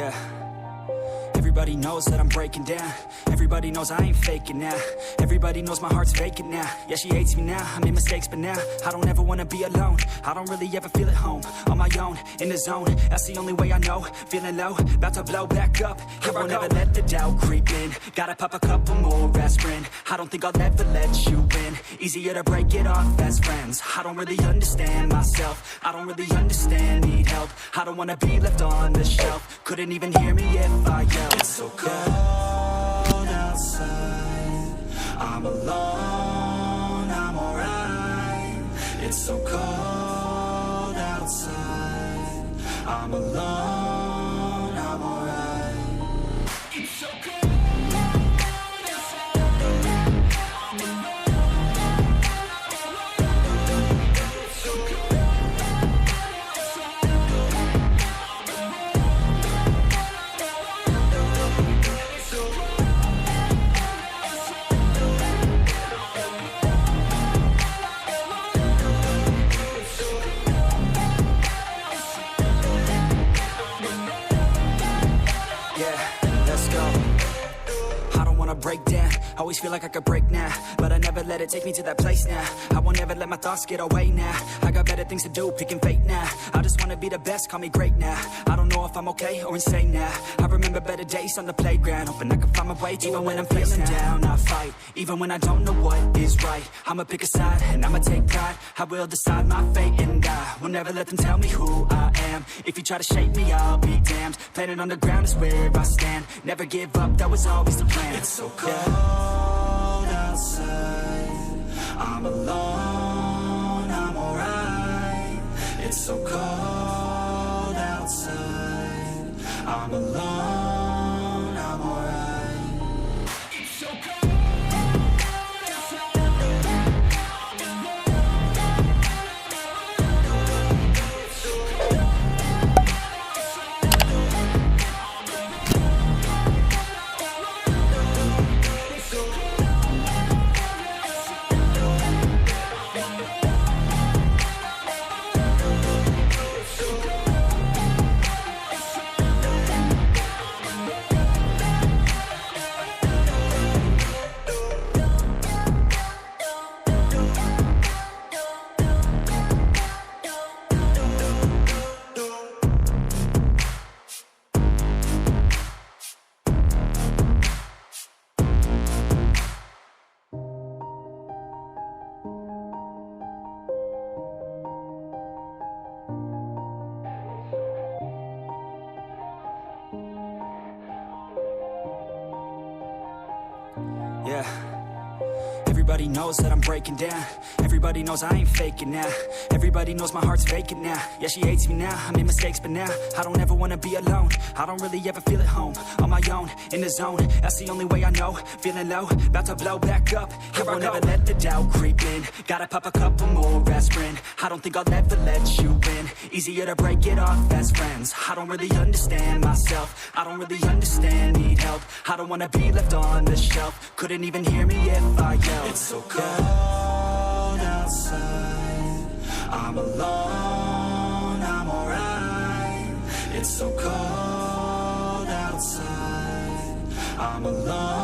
Yeah. Everybody knows that I'm breaking down. Everybody knows I ain't faking now. Everybody knows my heart's vacant now. Yeah, she hates me now, I made mistakes but now I don't ever wanna be alone. I don't really ever feel at home. On my own, in the zone, that's the only way I know. Feeling low, about to blow back up. Here I won't ever let the doubt creep in. Gotta pop a couple more aspirin. I don't think I'll ever let you in. Easier to break it off as friends. I don't really understand myself. I don't really understand, need help. I don't wanna be left on the shelf. Couldn't even hear me if I yelled. It's so cold outside, I'm alone, I'm alright. It's so cold outside, I'm alone, I'm alright. It's so cold outside, I'm alone, it's so cold outside, break down, always feel like I could break now, but I never let it take me to that place now. I won't ever let my thoughts get away now. I got better things to do, picking fate now. I just wanna be the best, call me great now. I don't know if I'm okay or insane now. I remember better days on the playground, hoping I can find my way. Even when I'm feeling down, I fight. Even when I don't know what is right, I'ma pick a side and I'ma take pride. I will decide my fate and I will never let them tell me who I am. If you try to shape me, I'll be damned. Planet on the ground is where I stand. Never give up, that was always the plan. It's so cold outside, I'm alone, I'm alright. It's so cold outside, I'm alone, I'm alright. It's so cold outside, I'm alone, it's so cold outside. Yeah. Everybody knows that I'm breaking down. Everybody knows I ain't faking now. Everybody knows my heart's vacant now. Yeah, she hates me now, I made mistakes but now I don't ever wanna be alone. I don't really ever feel at home. On my own, in the zone, that's the only way I know. Feeling low, about to blow back up. Here I won't ever let the doubt creep in. Gotta pop a couple more aspirin. I don't think I'll ever let you in. Easier to break it off as friends. I don't really understand myself. I don't really understand, need help. I don't wanna be left on the shelf. Couldn't even hear me if I yelled. It's so cold outside, I'm alone, I'm alright. It's so cold outside, I'm alone.